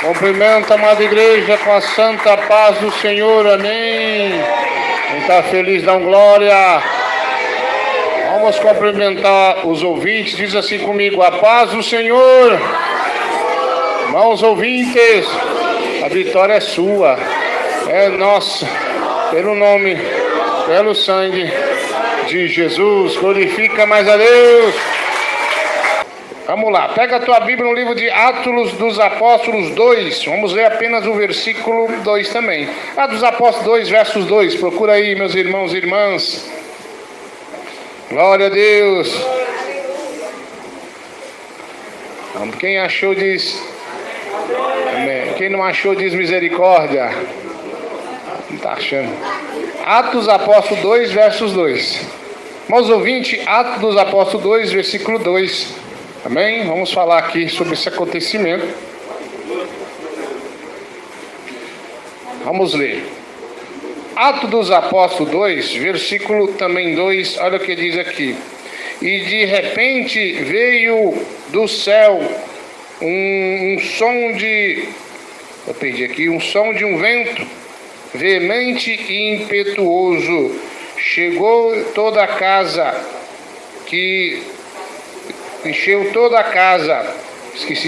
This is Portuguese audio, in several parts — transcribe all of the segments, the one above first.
Cumprimento a amada igreja com a santa paz do Senhor, amém. Quem está feliz, dá glória. Vamos cumprimentar os ouvintes, diz assim comigo: a paz do Senhor. Irmãos ouvintes, a vitória é sua, é nossa, pelo nome, pelo sangue de Jesus. Glorifica mais a Deus. Vamos lá, pega a tua Bíblia no livro de Atos dos Apóstolos 2, vamos ler apenas o versículo 2 também. Atos dos Apóstolos 2, versos 2, procura aí, meus irmãos e irmãs. Glória a Deus. Quem achou diz amém. Quem não achou diz misericórdia. Não está achando. Atos dos Apóstolos 2, versos 2. Irmãos ouvintes, Atos dos Apóstolos 2, versículo 2. Amém? Vamos falar aqui sobre esse acontecimento. Vamos ler. Atos dos Apóstolos 2, versículo também 2, olha o que diz aqui. E de repente veio do céu um som de... Eu perdi aqui. Um som de um vento veemente e impetuoso. Chegou toda a casa que... encheu toda a casa,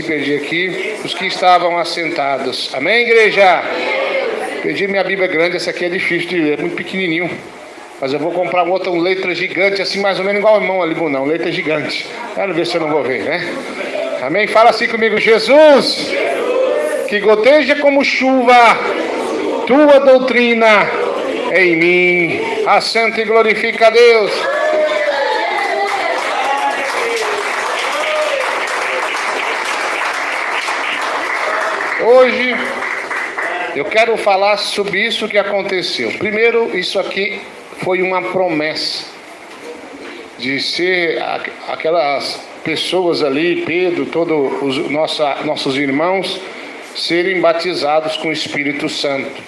perdi aqui, os que estavam assentados. Amém, igreja? Perdi minha Bíblia grande, essa aqui é difícil de ler, é muito pequenininho. Mas eu vou comprar outra, letra gigante, assim mais ou menos igual o irmão ali, não, letra gigante. Quero ver se eu não vou ver, né? Amém? Fala assim comigo: Jesus, que goteja como chuva, tua doutrina em mim. Assenta e glorifica a Deus. Hoje eu quero falar sobre isso que aconteceu. Primeiro, isso aqui foi uma promessa de ser aquelas pessoas ali, Pedro, todos os nossos irmãos, serem batizados com o Espírito Santo.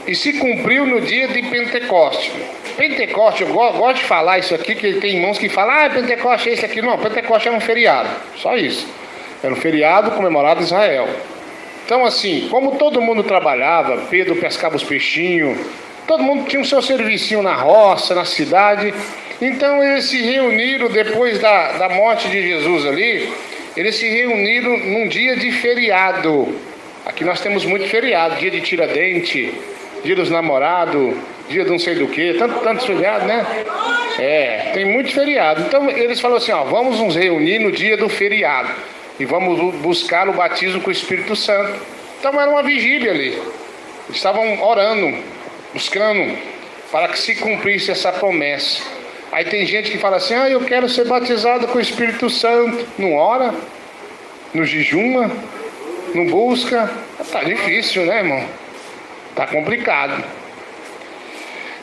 E se cumpriu no dia de Pentecoste. Pentecoste, eu gosto de falar isso aqui, que tem irmãos que falam: Pentecoste é isso aqui. Não, Pentecoste é um feriado, só isso. Era um feriado comemorado em Israel. Então, assim, como todo mundo trabalhava, Pedro pescava os peixinhos, todo mundo tinha o seu servicinho na roça, na cidade. Então, eles se reuniram depois da morte de Jesus ali, eles se reuniram num dia de feriado. Aqui nós temos muito feriado, dia de Tiradentes, dia dos namorados, dia de não sei do que, tantos feriados, né? Tem muito feriado. Então, eles falaram assim: vamos nos reunir no dia do feriado e vamos buscar o batismo com o Espírito Santo. Então era uma vigília ali. Eles estavam orando, buscando para que se cumprisse essa promessa. Aí tem gente que fala assim: eu quero ser batizado com o Espírito Santo. Não ora, não jejuma, não busca. Tá difícil, né, irmão? Tá complicado.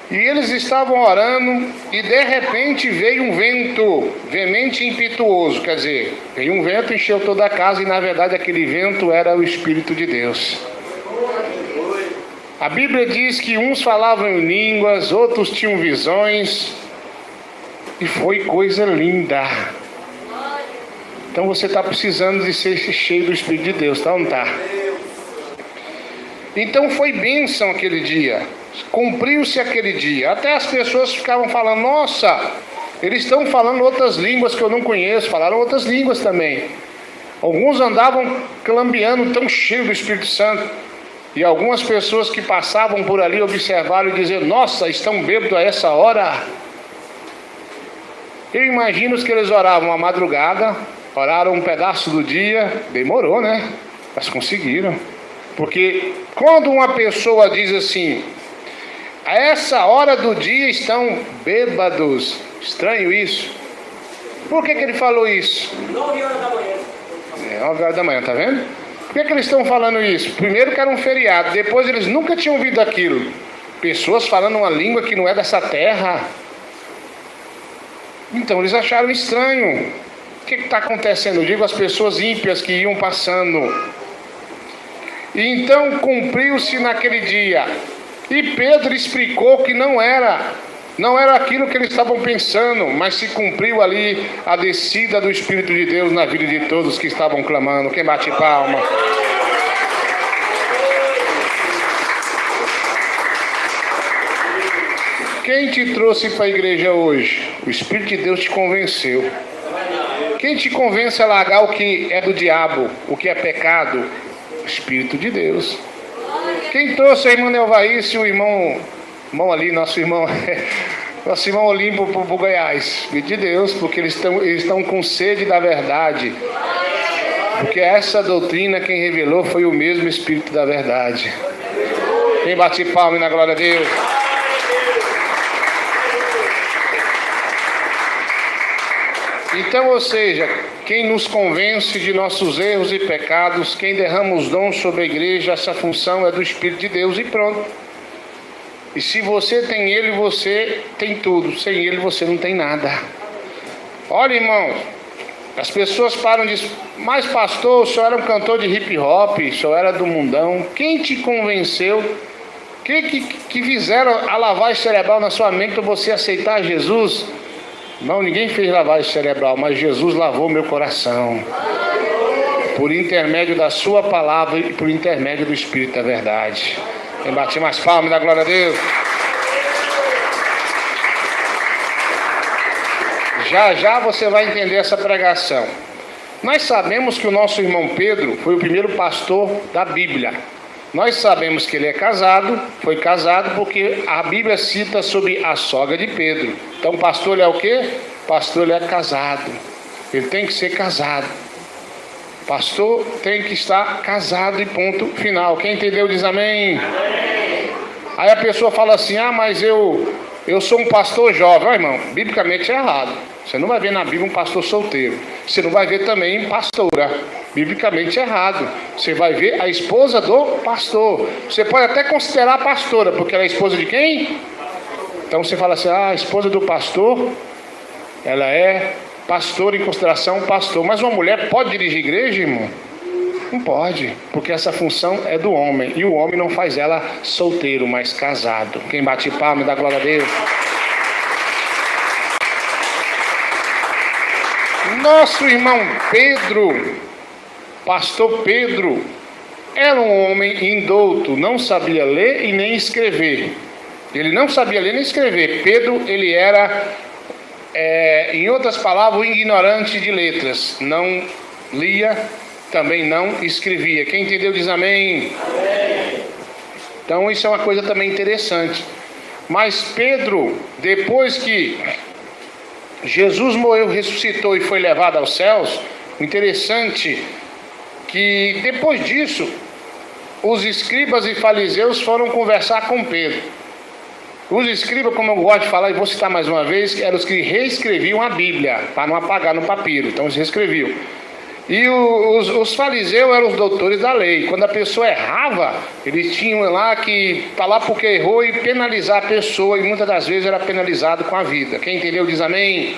E eles estavam orando e de repente veio um vento veemente e impetuoso. Quer dizer, veio um vento, encheu toda a casa e na verdade aquele vento era o Espírito de Deus. A Bíblia diz que uns falavam em línguas, outros tinham visões. E foi coisa linda. Então você está precisando de ser cheio do Espírito de Deus, tá ou não está? Então foi bênção aquele dia. Cumpriu-se aquele dia. Até as pessoas ficavam falando: nossa, eles estão falando outras línguas que eu não conheço. Falaram outras línguas também. Alguns andavam clambeando, tão cheios do Espírito Santo. E algumas pessoas que passavam por ali observaram e diziam: nossa, estão bêbados a essa hora. Eu imagino que eles oravam à madrugada, oraram um pedaço do dia. Demorou, né? Mas conseguiram. Porque quando uma pessoa diz assim: a essa hora do dia estão bêbados, estranho isso. Por que ele falou isso? 9 horas da manhã. 9 horas da manhã, tá vendo? Por que eles estão falando isso? Primeiro que era um feriado, depois eles nunca tinham ouvido aquilo. Pessoas falando uma língua que não é dessa terra. Então eles acharam estranho. O que está acontecendo? Eu digo as pessoas ímpias que iam passando. E então cumpriu-se naquele dia. E Pedro explicou que não era Não era aquilo que eles estavam pensando, mas se cumpriu ali a descida do Espírito de Deus na vida de todos que estavam clamando. Quem bate palma? Quem te trouxe para a igreja hoje? O Espírito de Deus te convenceu. Quem te convence a largar o que é do diabo, o que é pecado? O Espírito de Deus. Quem trouxe a irmã Nelvaíce e o irmão ali, nosso irmão Olimpo para o Goiás? Espírito de Deus, porque eles estão com sede da verdade. Porque essa doutrina quem revelou foi o mesmo Espírito da verdade. Quem bate palma na glória a Deus? Então, ou seja, quem nos convence de nossos erros e pecados, quem derrama os dons sobre a igreja, essa função é do Espírito de Deus e pronto. E se você tem Ele, você tem tudo. Sem Ele, você não tem nada. Olha, irmãos, as pessoas param de... Mas pastor, o senhor era um cantor de hip hop, o senhor era do mundão. Quem te convenceu? Que fizeram a lavagem cerebral na sua mente para você aceitar Jesus? Não, ninguém fez lavagem cerebral, mas Jesus lavou meu coração. Por intermédio da sua palavra e por intermédio do Espírito da verdade. Quem bate mais palmas, dá glória a Deus. Já você vai entender essa pregação. Nós sabemos que o nosso irmão Pedro foi o primeiro pastor da Bíblia. Nós sabemos que ele é casado, foi casado porque a Bíblia cita sobre a sogra de Pedro. Então, pastor ele é o quê? Pastor ele é casado. Ele tem que ser casado. Pastor tem que estar casado e ponto final. Quem entendeu diz amém. Aí a pessoa fala assim, mas eu sou um pastor jovem. Irmão, biblicamente é errado. Você não vai ver na Bíblia um pastor solteiro. Você não vai ver também pastora. Biblicamente é errado. Você vai ver a esposa do pastor. Você pode até considerar a pastora, porque ela é esposa de quem? Então você fala assim, a esposa do pastor, ela é pastora em consideração pastor. Mas uma mulher pode dirigir igreja, irmão? Não pode, porque essa função é do homem. E o homem não faz ela solteiro, mas casado. Quem bate palma dá glória a Deus. Nosso irmão Pedro, pastor Pedro, era um homem indouto, não sabia ler e nem escrever. Ele não sabia ler nem escrever. Pedro, ele era, em outras palavras, um ignorante de letras. Não lia, também não escrevia. Quem entendeu diz amém. Amém. Então isso é uma coisa também interessante. Mas Pedro, depois que Jesus morreu, ressuscitou e foi levado aos céus, o interessante que depois disso os escribas e fariseus foram conversar com Pedro. Os escribas, como eu gosto de falar, e vou citar mais uma vez, eram os que reescreviam a Bíblia, para não apagar no papiro, então eles reescreviam. E os fariseus eram os doutores da lei. Quando a pessoa errava, eles tinham lá que falar porque errou e penalizar a pessoa, e muitas das vezes era penalizado com a vida. Quem entendeu diz amém?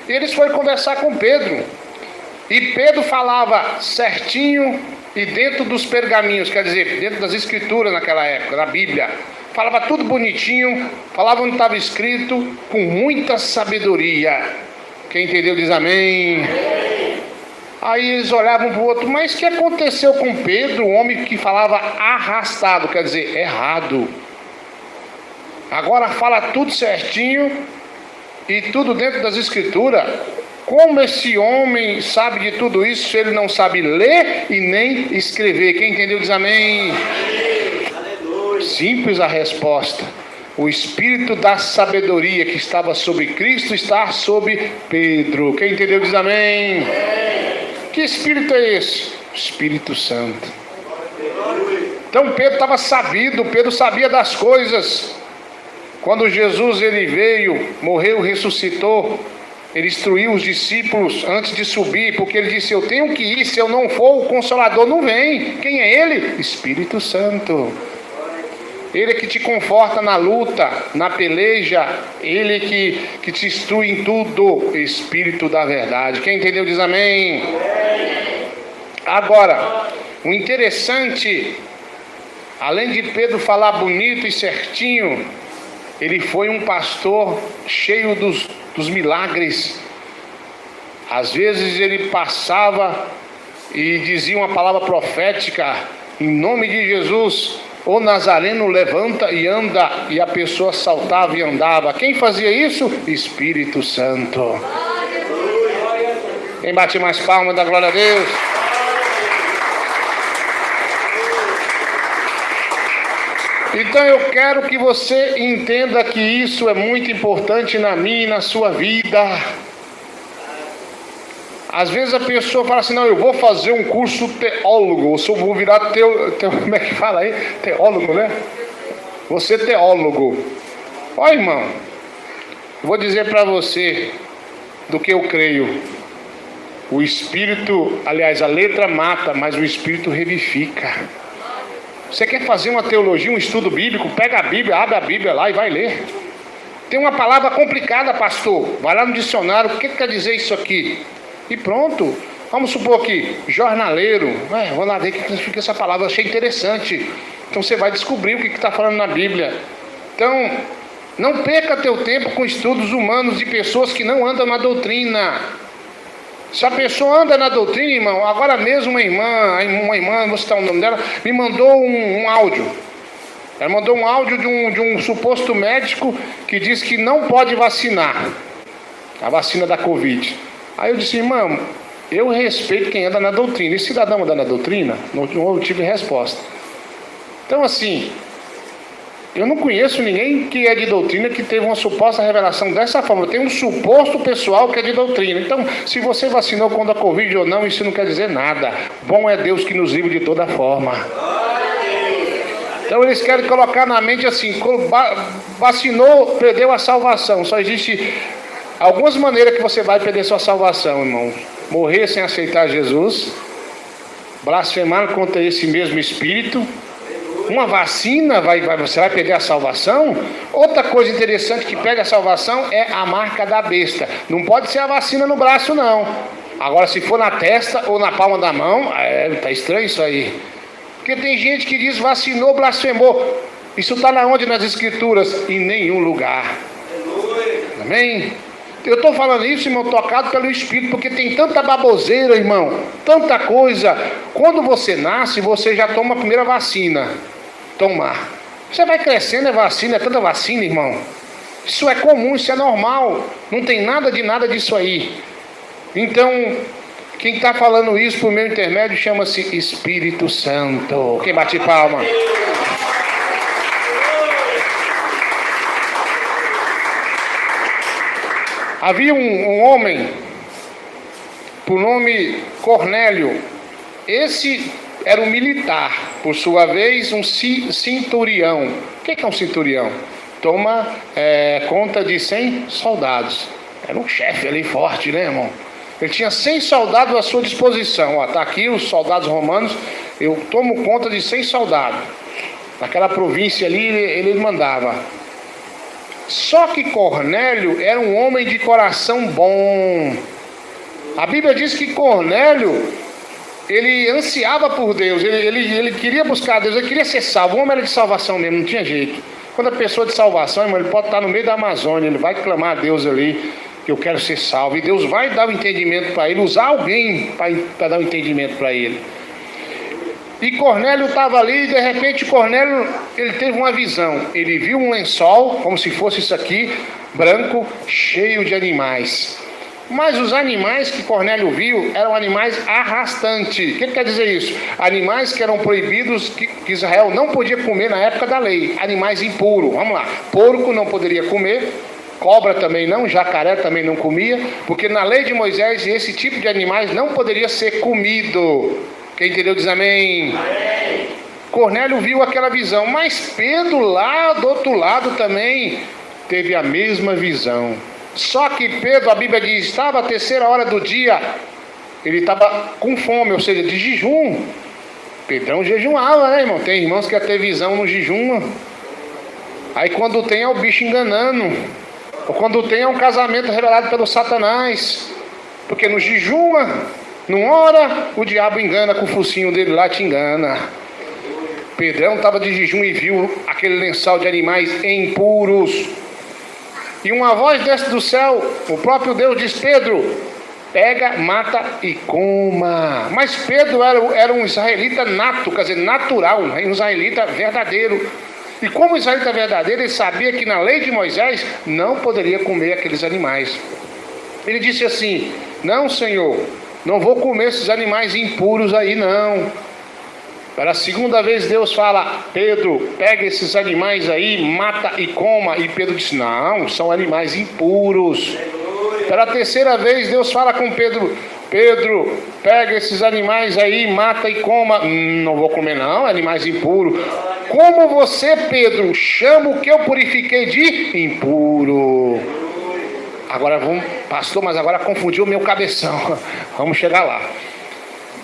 E eles foram conversar com Pedro. E Pedro falava certinho e dentro dos pergaminhos, quer dizer, dentro das escrituras naquela época, na Bíblia. Falava tudo bonitinho, falava onde estava escrito, com muita sabedoria. Quem entendeu diz amém. Aí eles olhavam para o outro, mas o que aconteceu com Pedro, um homem que falava arrastado, quer dizer, errado. Agora fala tudo certinho e tudo dentro das escrituras. Como esse homem sabe de tudo isso se ele não sabe ler e nem escrever? Quem entendeu diz amém. Simples a resposta. O espírito da sabedoria que estava sobre Cristo está sobre Pedro. Quem entendeu diz amém. Que espírito é esse? Espírito Santo. Então Pedro estava sabido, Pedro sabia das coisas. Quando Jesus ele veio, morreu, ressuscitou, ele instruiu os discípulos antes de subir, porque ele disse, eu tenho que ir, se eu não for, o Consolador não vem. Quem é ele? Espírito Santo. Ele é que te conforta na luta, na peleja, ele é que te instrui em tudo, Espírito da verdade. Quem entendeu diz amém. Agora, o interessante, além de Pedro falar bonito e certinho, Ele foi um pastor cheio dos milagres. Às vezes ele passava e dizia uma palavra profética, em nome de Jesus, o Nazareno levanta e anda, e a pessoa saltava e andava. Quem fazia isso? Espírito Santo. Quem bate mais palmas, dá glória a Deus. Então eu quero que você entenda que isso é muito importante na minha e na sua vida. Às vezes a pessoa fala assim, não, eu vou fazer um curso teólogo, eu vou virar como é que fala aí? Teólogo, né? Vou ser teólogo. Olha, irmão, eu vou dizer para você do que eu creio. O Espírito, aliás, a letra mata, mas o Espírito revivifica. Você quer fazer uma teologia, um estudo bíblico? Pega a Bíblia, abre a Bíblia lá e vai ler. Tem uma palavra complicada, pastor. Vai lá no dicionário, o que quer dizer isso aqui? E pronto. Vamos supor que jornaleiro. Vou lá ver o que significa essa palavra. Achei interessante. Então você vai descobrir o que está falando na Bíblia. Então, não perca teu tempo com estudos humanos de pessoas que não andam na doutrina. Se a pessoa anda na doutrina, irmão, agora mesmo uma irmã, vou citar o nome dela, me mandou um áudio. Ela mandou um áudio de um suposto médico que diz que não pode vacinar a vacina da Covid. Aí eu disse, irmão, eu respeito quem anda na doutrina. E cidadão anda na doutrina? Não tive resposta. Então assim, eu não conheço ninguém que é de doutrina que teve uma suposta revelação dessa forma. Tem um suposto pessoal que é de doutrina. Então, se você vacinou contra a Covid ou não, isso não quer dizer nada. Bom é Deus que nos livre de toda forma. Então eles querem colocar na mente assim, vacinou, perdeu a salvação. Só existe algumas maneiras que você vai perder sua salvação, irmão. Morrer sem aceitar Jesus, blasfemar contra esse mesmo Espírito. Uma vacina, você vai perder a salvação. Outra coisa interessante que perde a salvação é a marca da besta. Não pode ser a vacina no braço, não. Agora, se for na testa ou na palma da mão, tá estranho isso aí. Porque tem gente que diz vacinou, blasfemou. Isso está na onde nas Escrituras? Em nenhum lugar. Amém? Eu estou falando isso, irmão, tocado pelo Espírito, porque tem tanta baboseira, irmão, tanta coisa. Quando você nasce, você já toma a primeira vacina. Tomar. Você vai crescendo, é vacina, é tanta vacina, irmão. Isso é comum, isso é normal. Não tem nada disso aí. Então, quem está falando isso por meu intermédio chama-se Espírito Santo. Quem bate palma? Havia um homem, por nome Cornélio. Esse era um militar, por sua vez um centurião. O que é um centurião? Toma conta de 100 soldados. Era um chefe ali forte, né, irmão? Ele tinha 100 soldados à sua disposição. Está aqui os soldados romanos. Eu tomo conta de 100 soldados. Naquela província ali ele mandava. Só que Cornélio era um homem de coração bom. A Bíblia diz que Cornélio, ele ansiava por Deus, ele queria buscar Deus, ele queria ser salvo. O homem era de salvação mesmo, não tinha jeito. Quando a pessoa de salvação, irmão, ele pode estar no meio da Amazônia, ele vai clamar a Deus ali, que eu quero ser salvo. E Deus vai dar o entendimento para ele, usar alguém para dar o entendimento para ele. E Cornélio estava ali, e de repente Cornélio, ele teve uma visão. Ele viu um lençol, como se fosse isso aqui, branco, cheio de animais. Mas os animais que Cornélio viu eram animais arrastantes. O que quer dizer isso? Animais que eram proibidos, que Israel não podia comer na época da lei. Animais impuros. Vamos lá. Porco não poderia comer. Cobra também não. Jacaré também não comia. Porque na lei de Moisés esse tipo de animais não poderia ser comido. Quem entendeu diz amém. Amém. Cornélio viu aquela visão. Mas Pedro lá do outro lado também teve a mesma visão. Só que Pedro, a Bíblia diz, estava à terceira hora do dia, ele estava com fome, ou seja, de jejum. Pedrão jejuava, né, irmão? Tem irmãos que querem ter visão no jejum. Aí quando tem é o bicho enganando. Ou quando tem é um casamento revelado pelo Satanás. Porque no jejum, não ora, o diabo engana com o focinho dele lá, te engana. Pedrão estava de jejum e viu aquele lençol de animais impuros. E uma voz desce do céu, o próprio Deus diz: Pedro, pega, mata e coma. Mas Pedro era um israelita nato, quer dizer, natural, um israelita verdadeiro. E como israelita verdadeiro, ele sabia que na lei de Moisés não poderia comer aqueles animais. Ele disse assim: não, Senhor, não vou comer esses animais impuros aí não. Pela segunda vez Deus fala: Pedro, pega esses animais aí, mata e coma. E Pedro disse: não, são animais impuros. Pela terceira vez Deus fala com Pedro: Pedro, pega esses animais aí, mata e coma. Não vou comer não, animais impuros. Como você, Pedro, chama o que eu purifiquei de impuro? Agora vamos, pastor, mas agora confundiu o meu cabeção. Vamos chegar lá.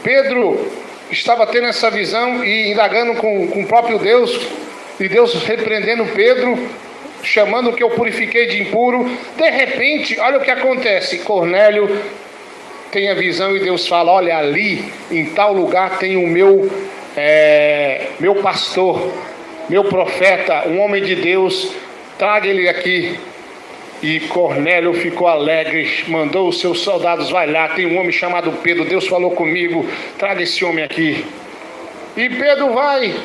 Pedro estava tendo essa visão e indagando com o próprio Deus, e Deus repreendendo Pedro, chamando o que eu purifiquei de impuro. De repente, olha o que acontece. Cornélio tem a visão e Deus fala: olha, ali em tal lugar tem o meu pastor, meu profeta, um homem de Deus, traga ele aqui. E Cornélio ficou alegre, mandou os seus soldados: vai lá, tem um homem chamado Pedro, Deus falou comigo, traga esse homem aqui. E Pedro vai.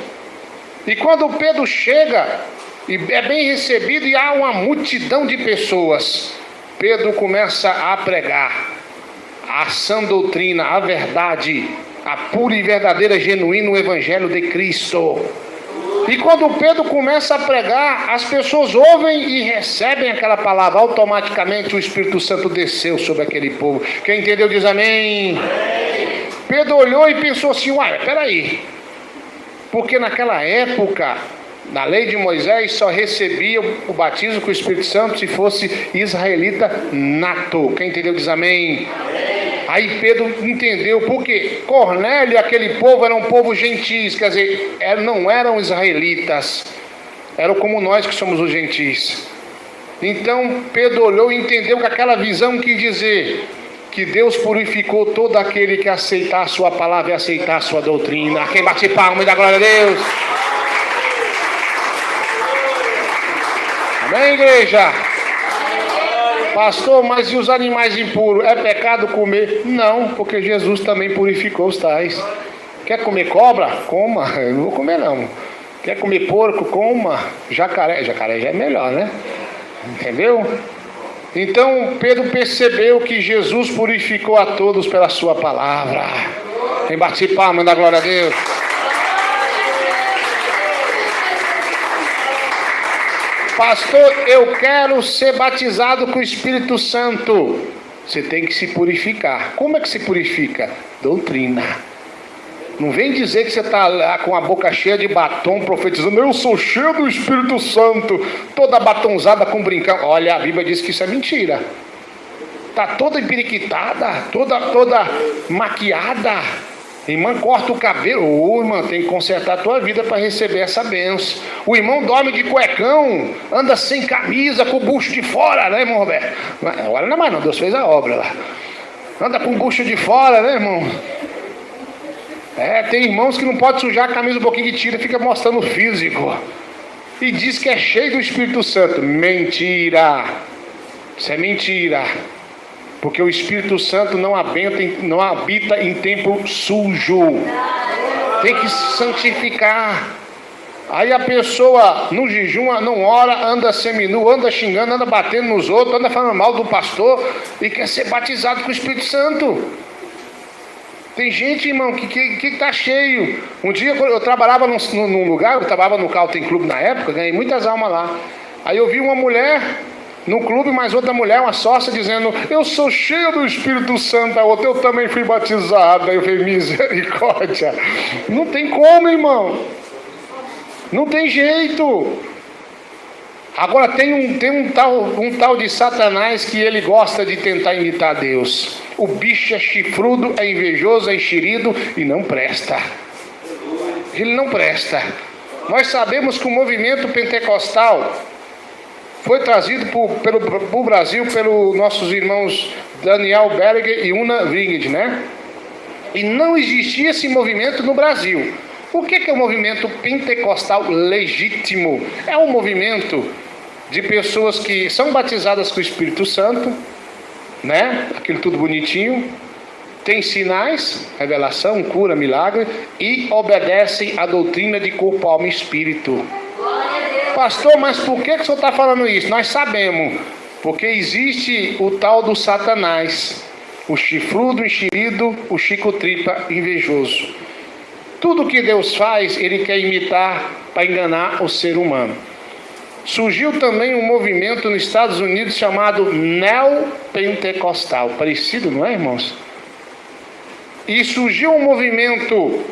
E quando Pedro chega, e é bem recebido, e há uma multidão de pessoas, Pedro começa a pregar a sã doutrina, a verdade, a pura e verdadeira, genuíno evangelho de Cristo. E quando Pedro começa a pregar, as pessoas ouvem e recebem aquela palavra. Automaticamente o Espírito Santo desceu sobre aquele povo. Quem entendeu diz amém. Pedro olhou e pensou assim: uai, peraí, porque naquela época, na lei de Moisés, só recebia o batismo com o Espírito Santo se fosse israelita nato. Quem entendeu diz amém. Aí Pedro entendeu, porque Cornélio e aquele povo eram um povo gentis, quer dizer, não eram israelitas, eram como nós que somos os gentis. Então Pedro olhou e entendeu que aquela visão quis dizer que Deus purificou todo aquele que aceitar a sua palavra e aceitar a sua doutrina. Quem bate palma e dá glória a Deus. Amém, igreja? Pastor, mas e os animais impuros? É pecado comer? Não, porque Jesus também purificou os tais. Quer comer cobra? Coma. Eu não vou comer não. Quer comer porco? Coma. Jacaré já é melhor, né? Entendeu? Então Pedro percebeu que Jesus purificou a todos pela sua palavra. Quem bate palma, dá glória a Deus. Pastor, eu quero ser batizado com o Espírito Santo. Você tem que se purificar. Como é que se purifica? Doutrina. Não vem dizer que você está lá com a boca cheia de batom, profetizando: eu sou cheio do Espírito Santo, toda batonzada com brincão. Olha, a Bíblia diz que isso é mentira. Está toda empiriquitada, toda maquiada. Irmã, corta o cabelo. Irmã, tem que consertar a tua vida para receber essa benção. O irmão dorme de cuecão, anda sem camisa, com o bucho de fora, né, irmão Roberto? Agora não é mais não, Deus fez a obra lá. Anda com o bucho de fora, né, irmão? Tem irmãos que não pode sujar a camisa um pouquinho que tira, fica mostrando o físico. E diz que é cheio do Espírito Santo. Mentira. Isso é mentira. Porque o Espírito Santo não habita em templo sujo. Tem que santificar. Aí a pessoa no jejum não ora, anda seminu, anda xingando, anda batendo nos outros, anda falando mal do pastor e quer ser batizado com o Espírito Santo. Tem gente, irmão, que está cheio. Um dia eu trabalhava num lugar, eu trabalhava no Calten Clube na época, ganhei muitas almas lá. Aí eu vi uma mulher no clube, mais outra mulher, uma sócia, dizendo: eu sou cheia do Espírito Santo. A outra: eu também fui batizada. Aí eu falei: misericórdia. Não tem como, irmão. Não tem jeito. Agora tem um tal de Satanás que ele gosta de tentar imitar Deus. O bicho é chifrudo, é invejoso, é enxerido e não presta. Ele não presta. Nós sabemos que o movimento pentecostal foi trazido pelo Brasil pelos nossos irmãos Daniel Berger e Una Winged, né? E não existia esse movimento no Brasil. O que é o movimento pentecostal legítimo? É um movimento de pessoas que são batizadas com o Espírito Santo, né? Aquilo tudo bonitinho, tem sinais, revelação, cura, milagre, e obedecem à doutrina de corpo, alma e espírito. Pastor, mas por que o senhor está falando isso? Nós sabemos, porque existe o tal do Satanás, o chifrudo, o enxerido, o chico-tripa invejoso. Tudo que Deus faz, ele quer imitar para enganar o ser humano. Surgiu também um movimento nos Estados Unidos chamado neopentecostal. Parecido, não é, irmãos? E surgiu um movimento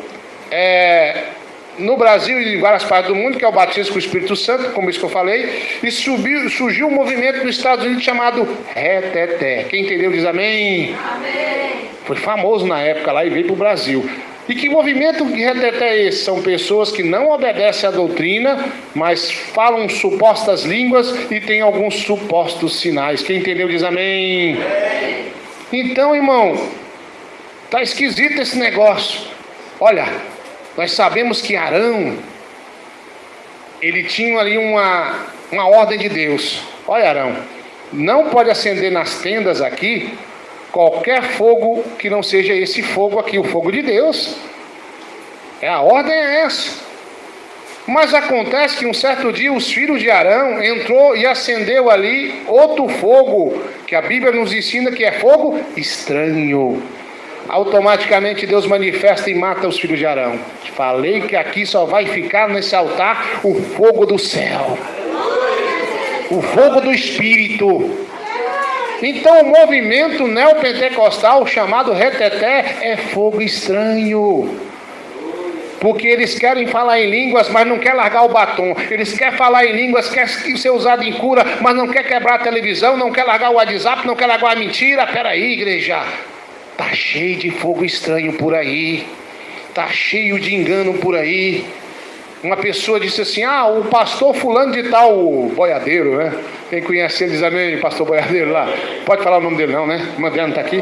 no Brasil e em várias partes do mundo, que é o batismo com o Espírito Santo, como isso que eu falei. E surgiu um movimento nos Estados Unidos chamado Reteté. Quem entendeu diz amém? Amém. Foi famoso na época lá e veio para o Brasil. E que movimento de reteté é esse? São pessoas que não obedecem à doutrina, mas falam supostas línguas e têm alguns supostos sinais. Quem entendeu diz amém? Então, irmão, está esquisito esse negócio. Olha, nós sabemos que Arão, ele tinha ali uma ordem de Deus. Olha, Arão, não pode acender nas tendas aqui qualquer fogo que não seja esse fogo aqui, o fogo de Deus. A ordem é essa. Mas acontece que um certo dia os filhos de Arão entrou e acendeu ali outro fogo, que a Bíblia nos ensina que é fogo estranho. Automaticamente Deus manifesta e mata os filhos de Arão. Falei que aqui só vai ficar nesse altar o fogo do céu, o fogo do Espírito. Então o movimento neopentecostal chamado reteté é fogo estranho, porque eles querem falar em línguas, mas não quer largar o batom. Eles querem falar em línguas, quer ser usado em cura, mas não quer quebrar a televisão, não quer largar o WhatsApp, não quer largar a mentira. Peraí, igreja, tá cheio de fogo estranho por aí, tá cheio de engano por aí. Uma pessoa disse assim: o pastor fulano de tal, o boiadeiro, né? Quem conhece ele diz amém, pastor boiadeiro lá. Pode falar o nome dele não, né? O Adriano está aqui?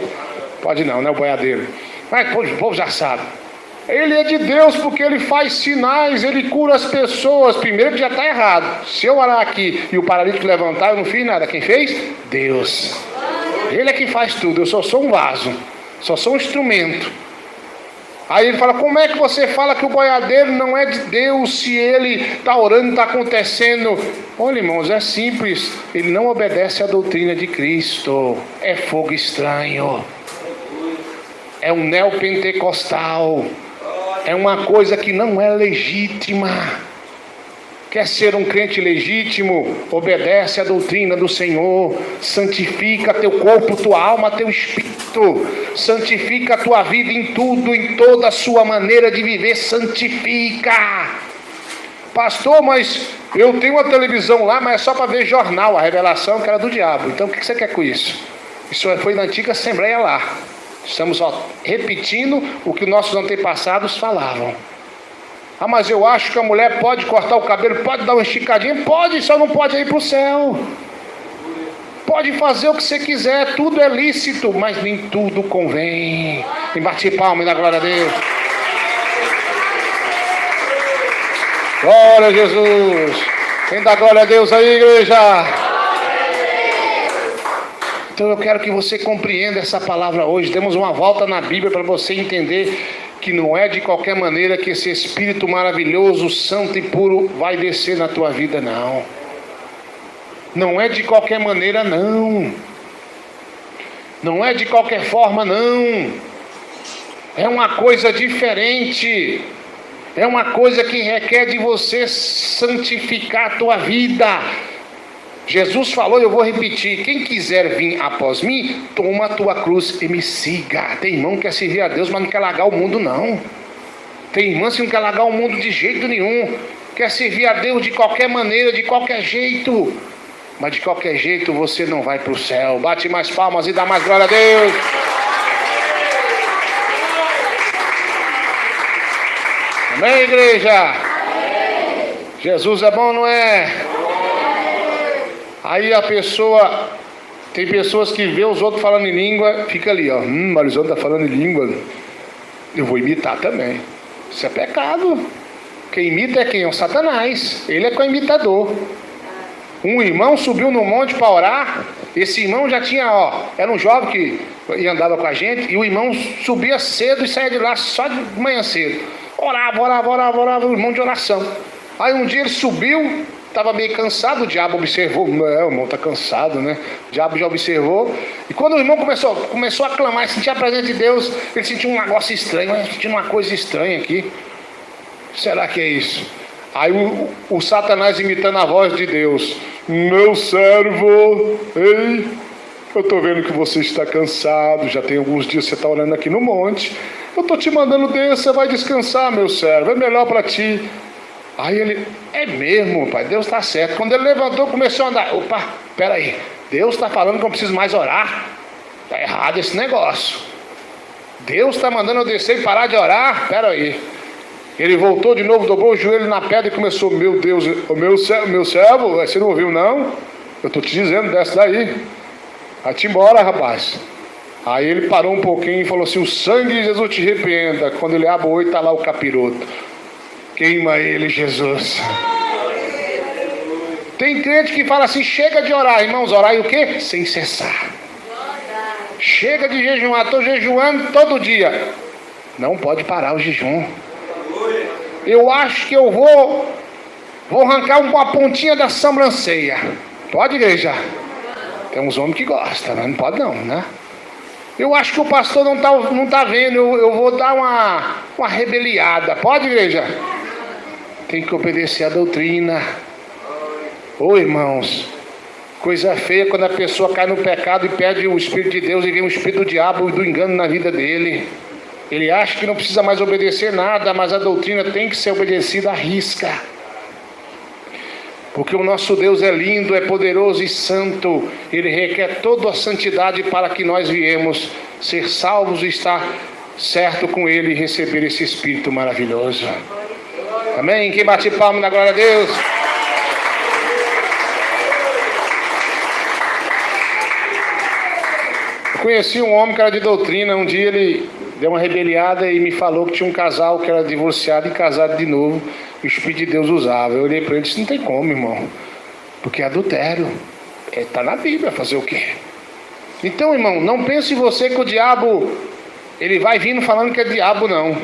Pode não, né? O boiadeiro. Mas o povo já sabe. Ele é de Deus porque ele faz sinais, ele cura as pessoas. Primeiro que já está errado. Se eu orar aqui e o paralítico levantar, eu não fiz nada. Quem fez? Deus. Ele é que faz tudo, eu só sou um vaso, só sou um instrumento. Aí ele fala: como é que você fala que o boiadeiro não é de Deus se ele está orando e está acontecendo? Olha, irmãos, é simples. Ele não obedece à doutrina de Cristo. É fogo estranho. É um neopentecostal. É uma coisa que não é legítima. Quer ser um crente legítimo? Obedece à doutrina do Senhor. Santifica teu corpo, tua alma, teu espírito. Santifica a tua vida em tudo, em toda a sua maneira de viver. Santifica. Pastor, mas eu tenho uma televisão lá, mas é só para ver jornal. A revelação que era do diabo. Então o que você quer com isso? Isso foi na antiga Assembleia lá. Estamos repetindo o que nossos antepassados falavam. Mas eu acho que a mulher pode cortar o cabelo, pode dar uma esticadinha. Pode, só não pode ir para o céu. Pode fazer o que você quiser, tudo é lícito, mas nem tudo convém. E bate palma e dá glória a Deus. Glória a Jesus. Quem dá glória a Deus aí, igreja? Então eu quero que você compreenda essa palavra hoje. Demos uma volta na Bíblia para você entender que não é de qualquer maneira que esse Espírito maravilhoso, santo e puro vai descer na tua vida, não. Não é de qualquer maneira, não. Não é de qualquer forma, não. É uma coisa diferente. É uma coisa que requer de você santificar a tua vida. Jesus falou, eu vou repetir: quem quiser vir após mim, toma a tua cruz e me siga. Tem irmão que quer servir a Deus, mas não quer largar o mundo, não. Tem irmã que não quer largar o mundo de jeito nenhum. Quer servir a Deus de qualquer maneira, de qualquer jeito. Mas de qualquer jeito você não vai para o céu. Bate mais palmas e dá mais glória a Deus. Amém, igreja? Jesus é bom, não é? Aí a pessoa, tem pessoas que vê os outros falando em língua, fica ali, ó, Marizão está falando em língua, eu vou imitar também. Isso é pecado. Quem imita é quem? É o Satanás. Ele é co-imitador. Um irmão subiu no monte para orar. Esse irmão já tinha, era um jovem que andava com a gente. E o irmão subia cedo e saía de lá só de manhã cedo. Orava, o irmão de oração. Aí um dia ele subiu, estava meio cansado, o diabo observou. O irmão está cansado, né? O diabo já observou. E quando o irmão começou a clamar e sentir a presença de Deus, ele sentiu um negócio estranho, sentiu uma coisa estranha aqui. Será que é isso? Aí o Satanás imitando a voz de Deus: meu servo, ei, eu estou vendo que você está cansado, já tem alguns dias que você está orando aqui no monte. Eu estou te mandando descer, você vai descansar, meu servo, é melhor para ti. Aí ele: é mesmo, pai, Deus está certo. Quando ele levantou, começou a andar. Opa, peraí, Deus está falando que eu não preciso mais orar? Está errado esse negócio. Deus está mandando eu descer e parar de orar? Peraí. Ele voltou de novo, dobrou o joelho na pedra e começou: meu Deus, meu servo, você não ouviu não? Eu estou te dizendo, desce daí. Vai-te embora, rapaz. Aí ele parou um pouquinho e falou assim: o sangue de Jesus te repreenda. Quando ele abre o olho, está lá o capiroto. Queima ele, Jesus. Tem crente que fala assim: chega de orar, irmãos, orar e o quê? Sem cessar. Chega de jejuar, estou jejuando todo dia. Não pode parar o jejum. Eu acho que eu vou arrancar uma pontinha da sobrancelha. Pode, igreja? Tem uns homens que gostam, né? Não pode não, né? Eu acho que o pastor não tá vendo, eu vou dar uma rebeliada. Pode, igreja? Tem que obedecer a doutrina. Ô, irmãos, coisa feia quando a pessoa cai no pecado e perde o Espírito de Deus e vem o Espírito do diabo e do engano na vida dele. Ele acha que não precisa mais obedecer nada, mas a doutrina tem que ser obedecida à risca. Porque o nosso Deus é lindo, é poderoso e santo. Ele requer toda a santidade para que nós viemos ser salvos e estar certo com Ele e receber esse Espírito maravilhoso. Amém? Quem bate palma na glória a Deus? Eu conheci um homem que era de doutrina. Um dia ele deu uma rebeliada e me falou que tinha um casal que era divorciado e casado de novo. E o Espírito de Deus usava. Eu olhei para ele e disse: não tem como, irmão. Porque é adultério. Está na Bíblia, fazer o quê? Então, irmão, não pense você que o diabo, ele vai vindo falando que é diabo, não.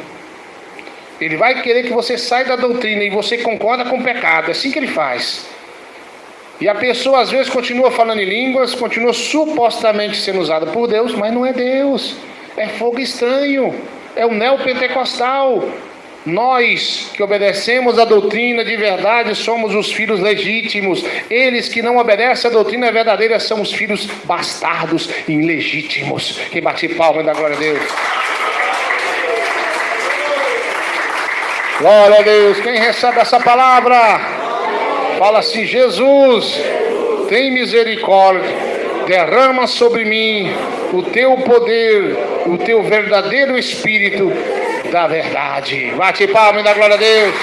Ele vai querer que você saia da doutrina e você concorda com o pecado. É assim que ele faz. E a pessoa às vezes continua falando em línguas, continua supostamente sendo usada por Deus, mas não é Deus. É fogo estranho. É o neopentecostal. Nós que obedecemos a doutrina de verdade somos os filhos legítimos. Eles que não obedecem a doutrina verdadeira são os filhos bastardos e ilegítimos. Quem bate palma da glória a Deus? Glória a Deus. Quem recebe essa palavra, fala assim: Jesus, tem misericórdia, derrama sobre mim o teu poder, o teu verdadeiro Espírito da verdade. Bate palma e dá glória a Deus.